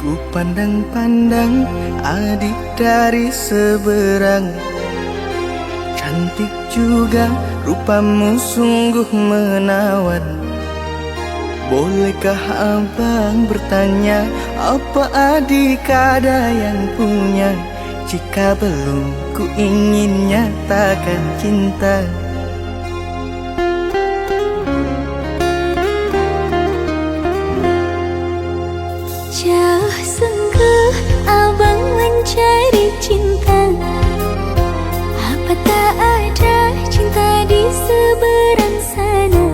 Ku pandang-pandang adik dari seberang, cantik juga rupamu sungguh menawan. Bolehkah abang bertanya, apa adik ada yang punya? Jika belum, ku ingin nyatakan cinta. Jauh sungguh abang mencari cinta, apa tak ada cinta di seberang sana?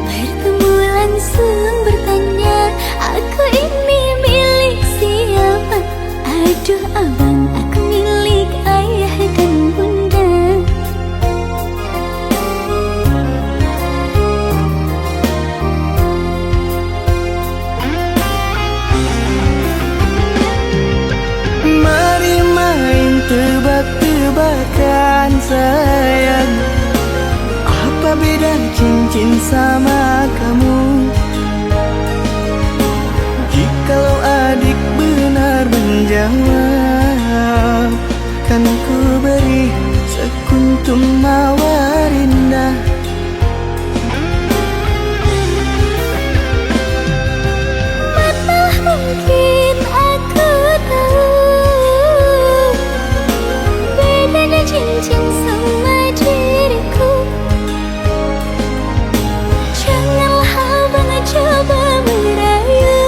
Bertemu langsung bertanya, aku ini milik siapa? Aduh abang, aku milik ayah dan bunda. Mari main tebak-tebakan sayang, apa beda cincin sama kamu? Jikalau adik benar menjawab, kan ku beri sekuntum mawar indah. Mana mungkin aku tahu bedanya cincin sama diriku. Janganlah abang coba merayu,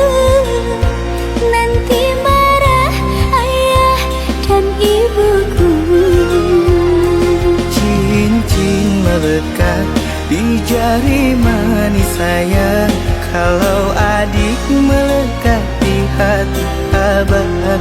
nanti marah ayah dan ibuku. Cincin melekat di jari manis saya, kalau adik melekat di hati abang.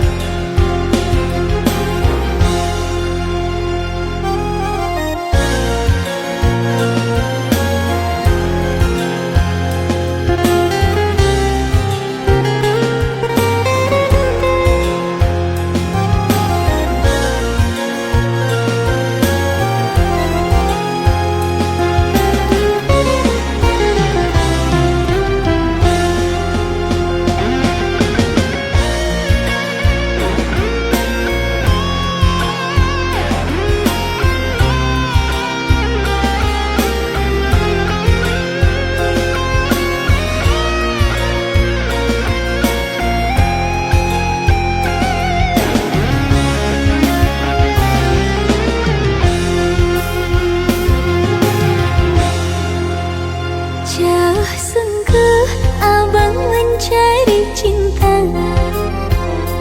Jauh sungguh abang mencari cinta,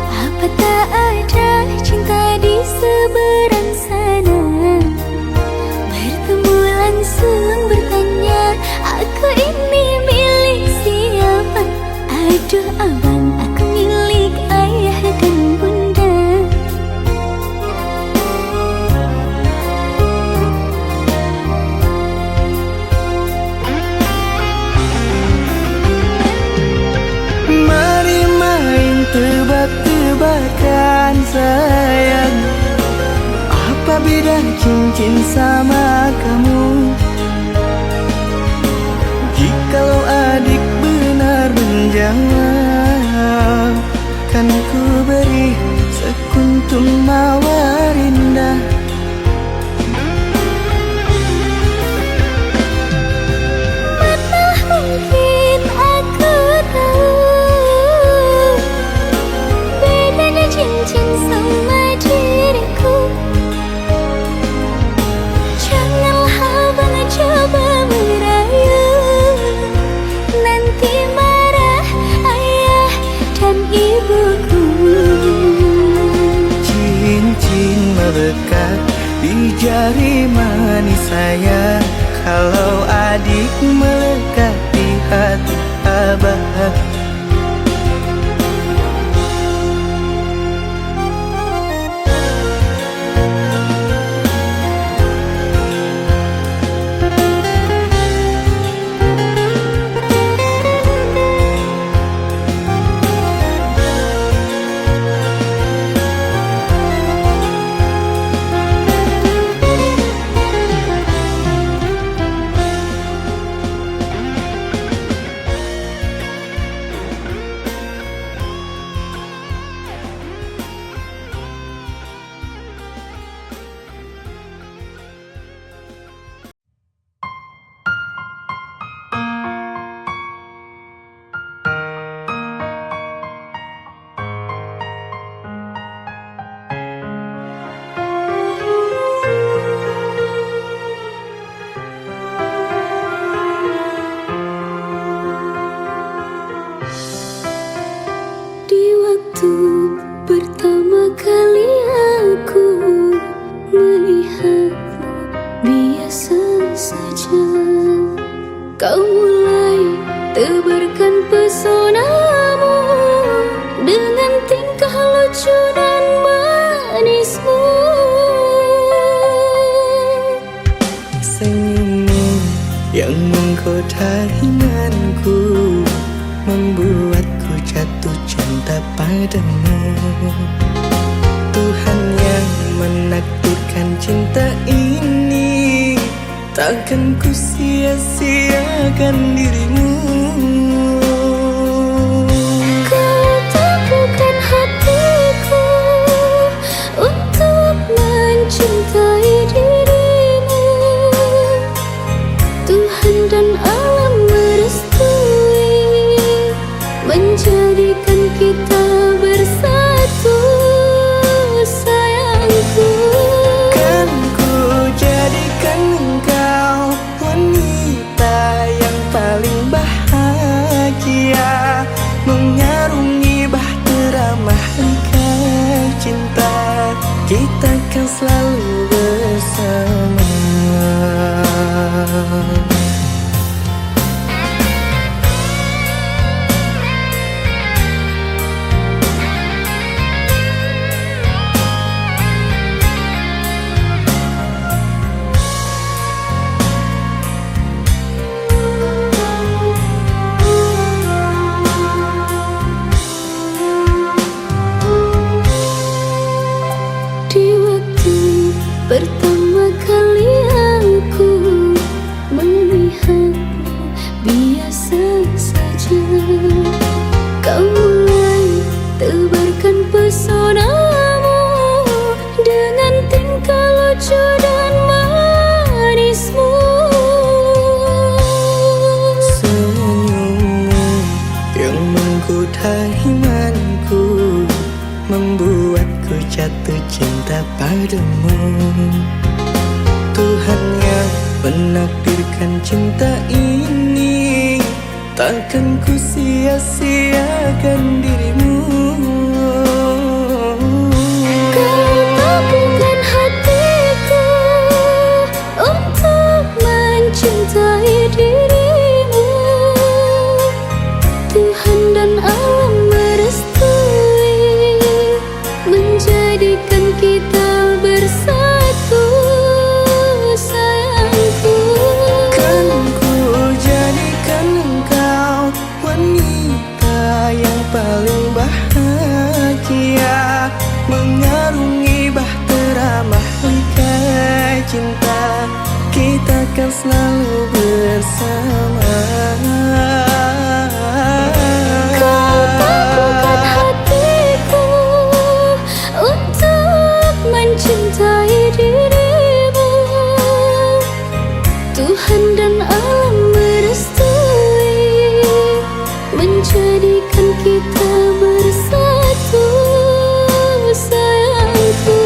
apa tak ada cinta di seberang sana? Bertemu langsung bertanya, aku ini milik siapa? Aduh abang, aku milik ayah dan bunda. Mari main tebak-tebakan sayang, apa beda cincin sama kamu? Jikalau adik benar menjawab, kan ku beri sekuntum mawar indah. Mana mungkin aku tahu bedanya cincin sama diriku. Janganlah abang coba merayu, nanti marah ayah dan ibuku. Cincin melekat di jari manis saya, kalau adik melekat di hati abang. waktu pertama kali aku melihatmu, biasa saja kau mulai tebarkan pesonamu dengan tingkah lucu dan manismu. Senyummu yang menggoda imanku membuatku jatuh cinta padamu. Tuhan yang menakdirkan cinta ini, takkan ku sia-siakan dirimu. Kau teguhkan hatiku untuk mencintai dirimu. Tuhan dan alam merestui menjadikan kita bersatu, sayangku. Kan ku jadikan engkau wanita yang paling bahagia, mengarungi bahtera mahligai cinta, kita kan selalu bersama. Pertama kali aku melihatmu, biasa saja kau mulai tebarkan pesonamu dengan tingkah lucu dan manismu. Senyummu yang menggoda imanku membuatku jatuh cinta padamu. Tuhan yang menakdirkan cinta ini, takkan ku sia-siakan dirimu. Kau teguhkan hatiku untuk mencintai dirimu. Tuhan dan alam merestui menjadikan kita bersatu, sayangku. Kan ku jadikan engkau wanita yang paling bahagia, mengarungi bahtera mahligai cinta, kita kan selalu bersama. Kau teguhkan hatiku untuk mencintai dirimu. Tuhan dan alam merestui menjadikan kita bersatu, sayangku.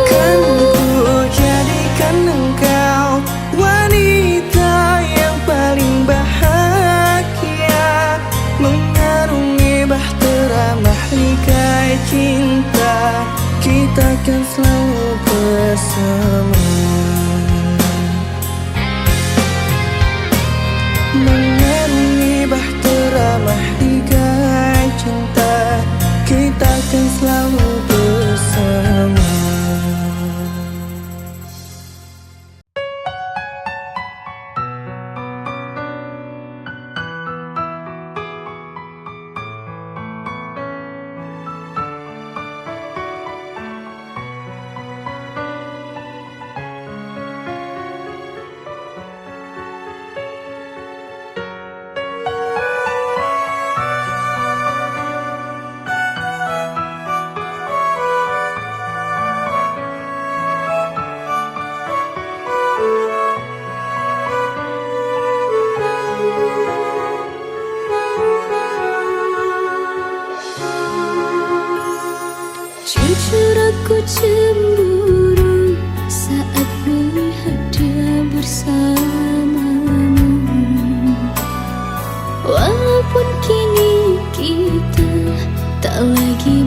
Kan ku jadikan engkau wanita yang paling bahagia, mengarungi bahtera mahligai cinta, kita kan selalu bersama. Mengarungi bahtera mahligai cinta, kita kan selalu bersama. Jujur aku cemburu saat melihat dia bersamamu. Walaupun kini kita tak lagi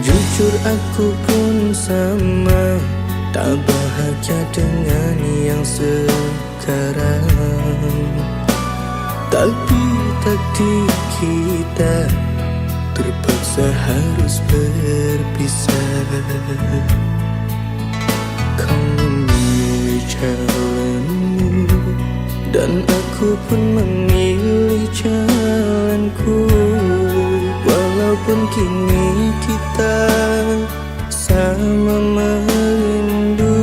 Jujur aku pun sama, tak bahagia dengan yang sekarang. Tapi takdir kita terpaksa harus berpisah. Kau memilih jalanmu dan aku pun memilih jalanku. Walaupun kini kita sama merindu.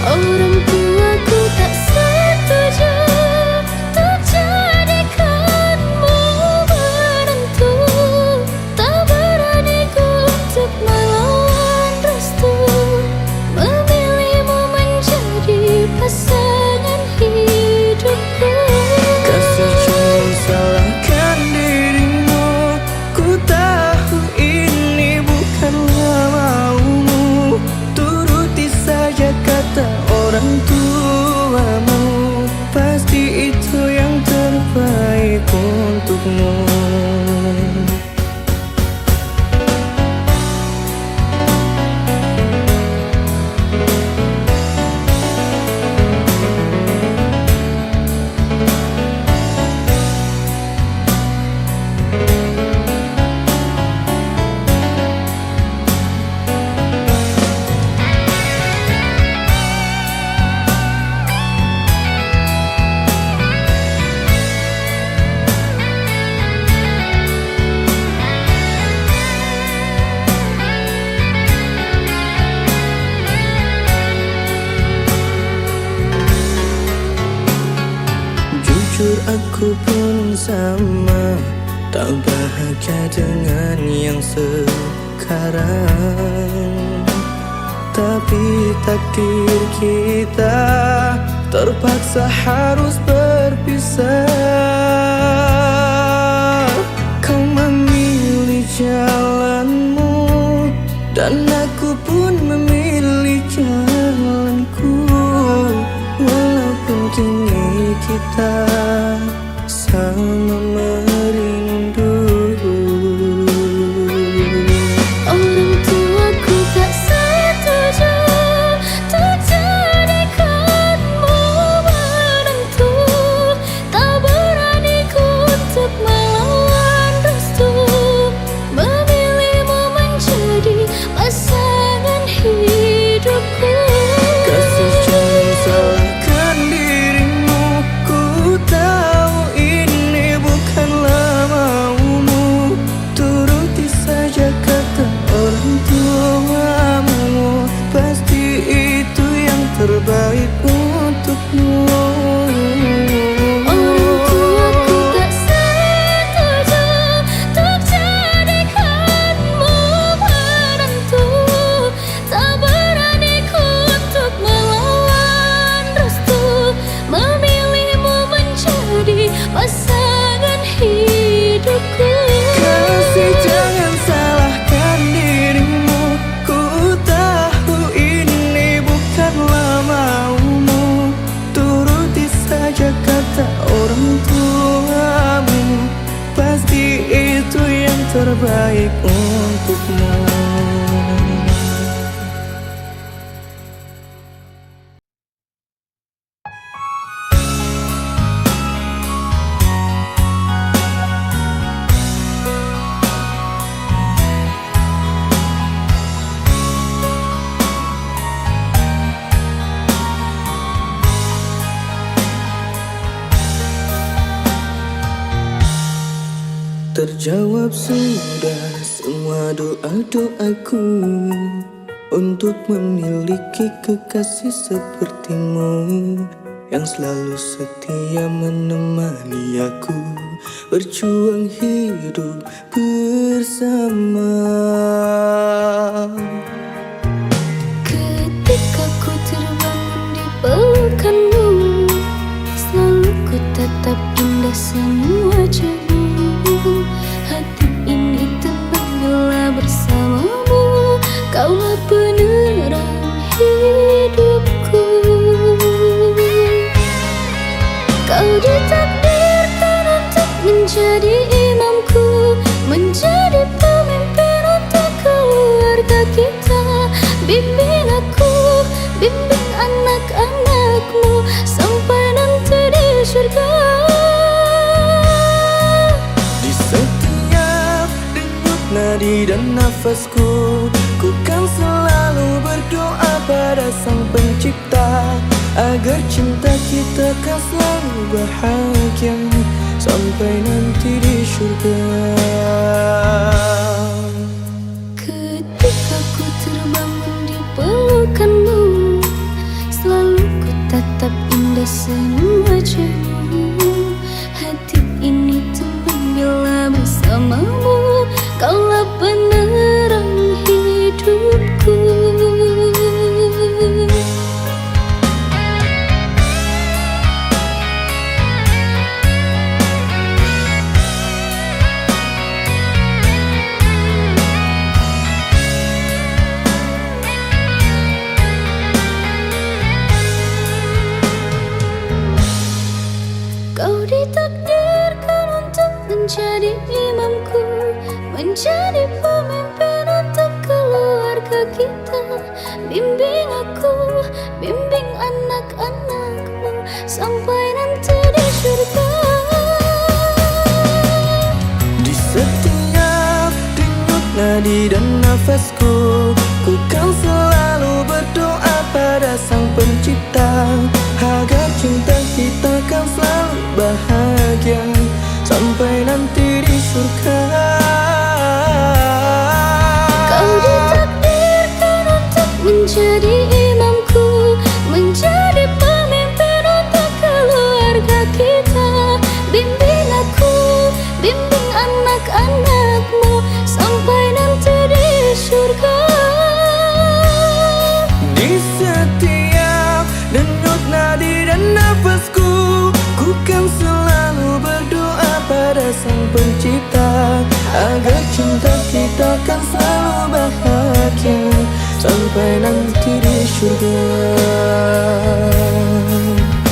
Orang tuaku tak setuju untuk jadikanmu menantu. Tak beraniku untuk melawan restu, memilihmu menjadi pasangan hidupku. Kasih jangan salahkan dirimu, ku tahu ini bukanlah maumu. Turuti saja kata orang tuamu, pasti itu yang terbaik untukmu. Jujur aku pun sama, tak bahagia dengan yang sekarang. Tapi takdir kita terpaksa harus berpisah. Kau memilih jalanmu dan aku pun memilih jalanku. Walaupun kini kita sama merindu. Orang tuaku tak setuju untuk jadikanmu menantu. Tak beraniku untuk melawan restu, memilihmu menjadi pasangan hidupku. Kasih jangan salahkan dirimu, ku tahu ini bukanlah maumu. Turuti saja kata orang tuamu, pasti itu yang terbaik untukmu. Orang tuaku tak setuju untuk jadikanmu menantu. Tak beraniku untuk melawan restu, memilihmu menjadi pasangan hidupku. Kasih jangan salahkan dirimu, ku tahu ini bukanlah maumu. Turuti saja kata orang tuamu, pasti itu yang terbaik untukmu. Terjawab sudah semua doa-doaku untuk memiliki kekasih sepertimu, yang selalu setia menemani aku berjuang hidup bersama. Ketika ku terbangun di pelukanmu, selalu ku tatap indah semua wajahmu. Hati ini tenang bila bersamamu, kaulah penerang hidupku. Kau ditakdirkan untuk menjadi imamku, menjadi nadi dan nafasku. Ku kan selalu berdoa pada Sang Pencipta agar cinta kita kan selalu bahagia sampai nanti di surga. Ketika ku terbangun di pelukanmu, selalu ku tatap indah senyum wajahmu. Hati ini tenang bila bersamamu, kaulah penerang hidupku. Kau ditakdirkan untuk menjadi imamku, menjadi pemimpin untuk keluarga kita. Bimbing aku, bimbing anak-anakmu sampai nanti di surga. Di setiap denyut nadi dan nafasku, ku kan selalu berdoa pada Sang Pencipta agar cinta kita kan selalu bahagia sampai nanti di surga. Kau ditakdirkan untuk menjadi imamku, menjadi pemimpin untuk keluarga kita. Bimbing aku, bimbing anak-anakmu sampai nanti di surga. Di setiap denyut nadi dan nafasku, ku kan selalu berdoa pada Sang Pencipta agar cinta kita kan selalu bahagia sampai nanti di surga.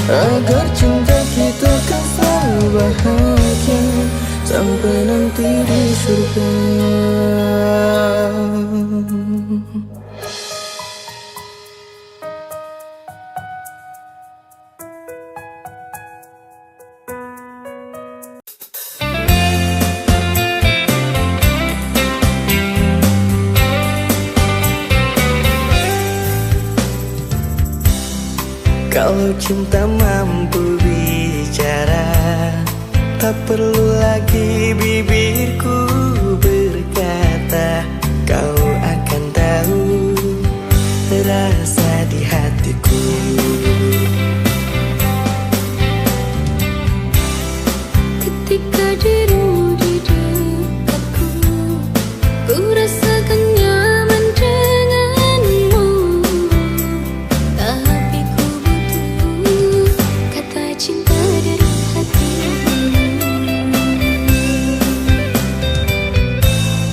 Agar cinta kita kan selalu bahagia sampai nanti di surga. Kalau cinta mampu bicara, tak perlu lagi bibirku berkata. Kau akan tahu rasa di hatiku. Ketika dirimu di dekatku, ku rasakan nyaman denganmu. Tapi ku butuh kata cinta dari hatimu.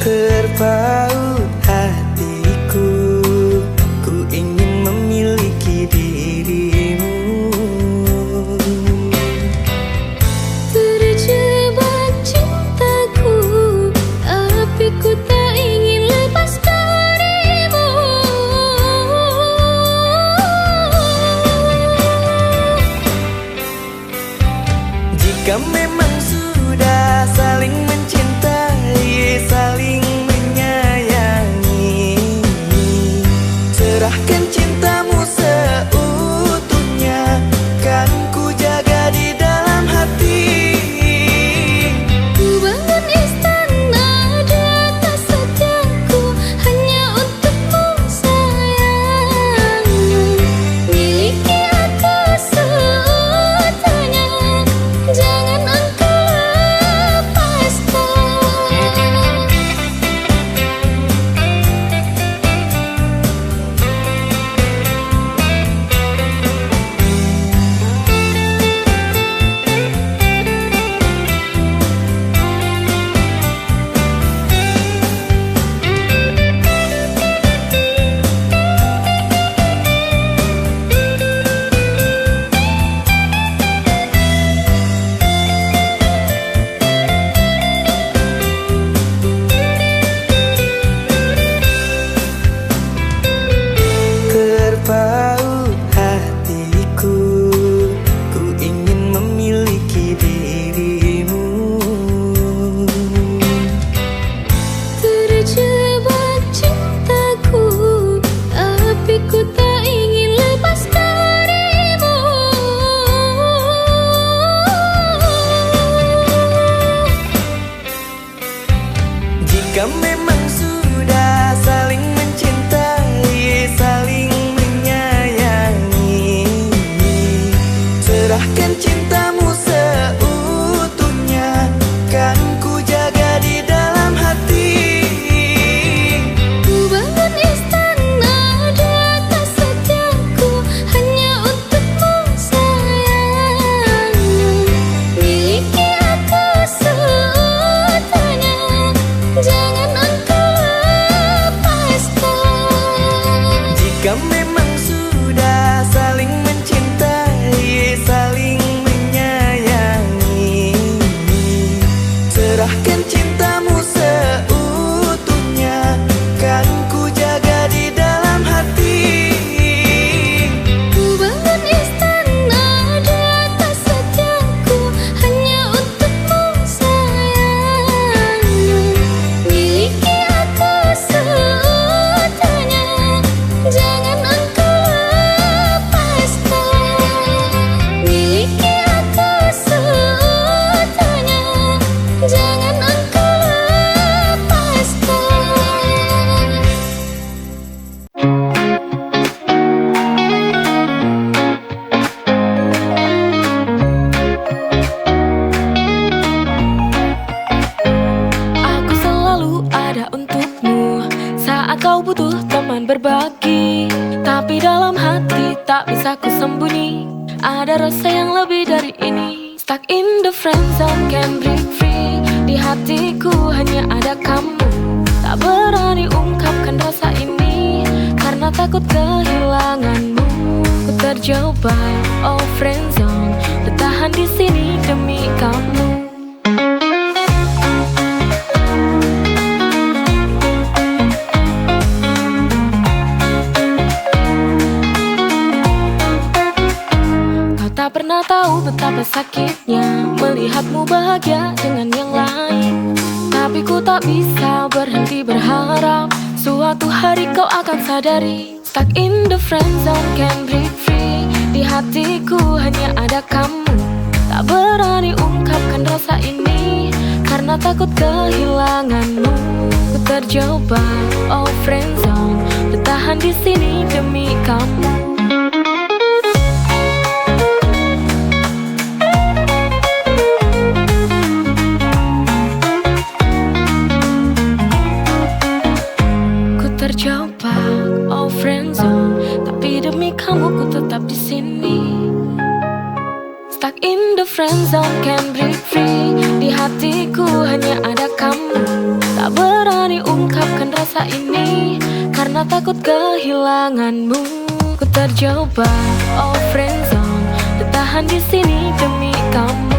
Terpaut hatiku, ku ingin memiliki dirimu. Terjebak cintaku, tapi ku tak ingin lepas darimu. Jika memang sudah saling mencintai, saling menyayangi, sudah saling mencintai, saling menyayangi. Serahkan cintamu seutuhnya, kan ku jaga di dalam hati. Ku bangun istana di atas setiaku hanya untukmu sayang. Miliki aku seutuhnya, jangan engkau lepaskan. Jika memang sudah saling mencintai, saling menyayangi, serahkan cintamu seutuhnya, kan ku jaga di dalam hati. Ku bangun istana di atas setiaku hanya untukmu sayang. Miliki aku seutuhnya, jangan engkau lepaskan. Miliki aku seutuhnya, jangan engkau lepaskan. Aku selalu ada untukmu saat kau butuh teman berbagi. Tapi dalam hati tak bisa ku sembunyi, ada rasa yang lebih dari ini. Stuck in the friend zone, can't break free. Di hatiku hanya ada kamu. Tak berani ungkapkan rasa ini karena takut kehilanganmu. Ku terjebak, oh friend zone, bertahan di sini demi kamu. Kau tak pernah tahu betapa sakitnya melihatmu bahagia dengan yang lain. Tapi ku tak bisa berhenti berharap suatu hari kau akan sadari. Stuck in the friend zone, can't break free. Di hatiku hanya ada kamu. Tak berani ungkapkan rasa ini karena takut kehilanganmu. Ku terjebak, oh friend zone, bertahan di sini demi kamu. Terjebak, oh friend zone, tapi demi kamu ku tetap di sini. Stuck in the friend zone, can't break free. Di hatiku hanya ada kamu. Tak berani ungkapkan rasa ini karena takut kehilanganmu. Ku terjebak, oh friend zone, bertahan di sini demi kamu.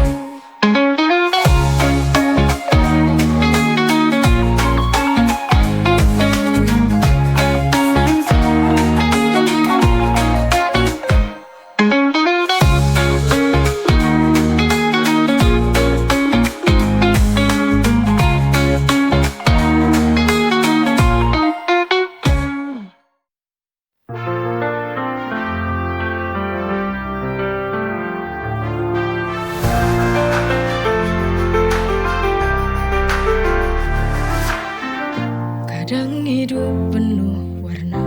Kadang hidup penuh warna,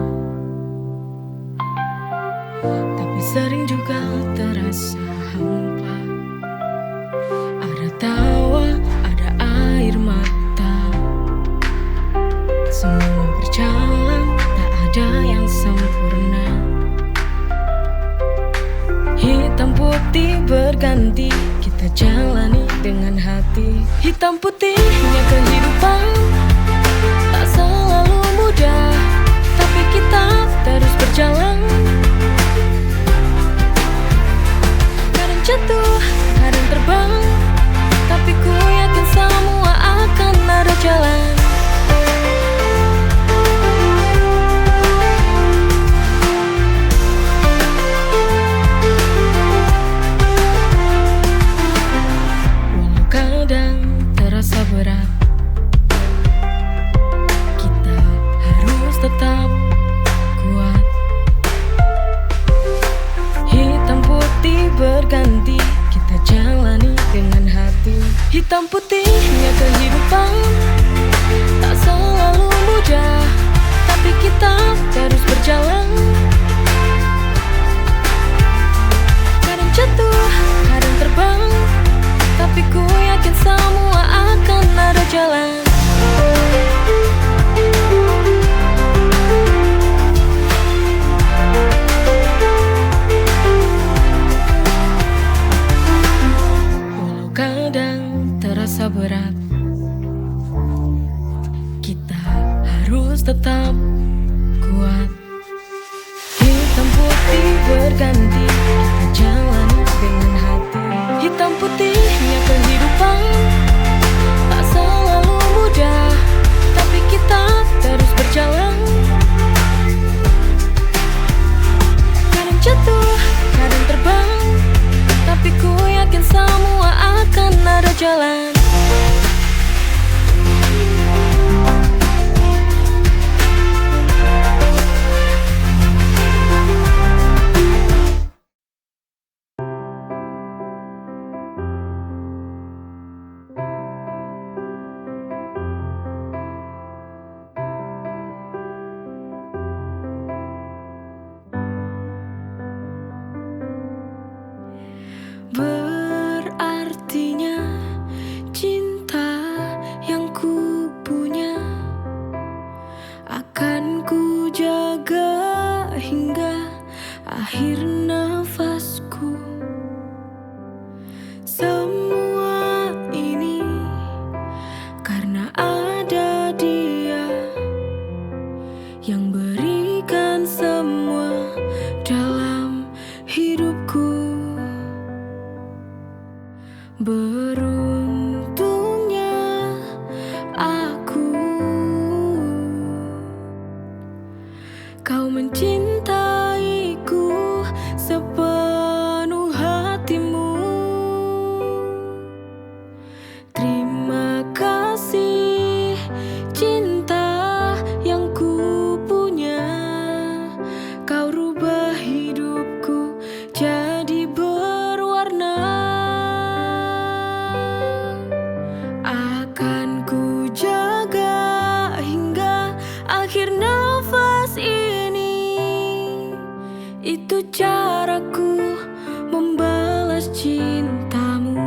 tapi sering juga terasa hampa. Ada tawa, ada air mata, semua berjalan, tak ada yang sempurna. Hitam putih berganti, kita jalani dengan hati. Hitam putihnya kehidupan tak selalu mudah, tapi kita terus berjalan. Kadang jatuh, kadang terbang, tapi ku yakin semua akan ada jalan. Walau kadang terasa berat, tetap kuat. Hitam putih berganti, kita jalani dengan hati. Hitam putihnya kehidupan tak selalu mudah, harus tetap kuat. Hitam putih berganti, kita jalani dengan hati. Hitam putihnya kehidupan tak selalu mudah, tapi kita terus berjalan. Kadang jatuh, kadang terbang, tapi ku yakin semua akan ada jalan. Berartinya cinta yang ku punya akan ku jaga hingga akhir nafasku. Semua ini karena ada dia yang berikan semua dalam hidupku. Beruntungnya aku, kau mencintaiku sepenuh hatimu. Terima kasih cinta yang ku punya, kau rubah hidupku jadi berwarna. Akan ku jaga hingga akhir nafas ini. Itu caraku membalas cintamu.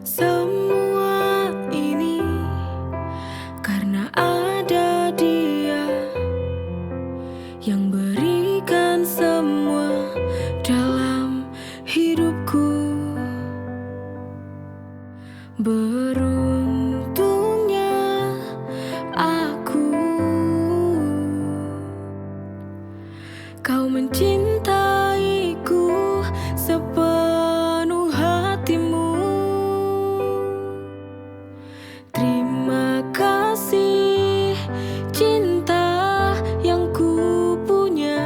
Semua ini karena ada dia yang berikan semua dalam hidupku. Beruntungnya aku, kau mencintaiku sepenuh hatimu. Terima kasih cinta yang ku punya,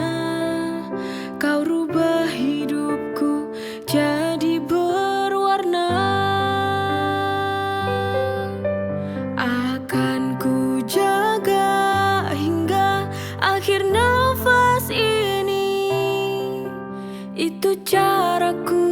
kau rubah hidupku jadi berwarna. Akan ku jaga hingga akhir nafas ini. Itu caraku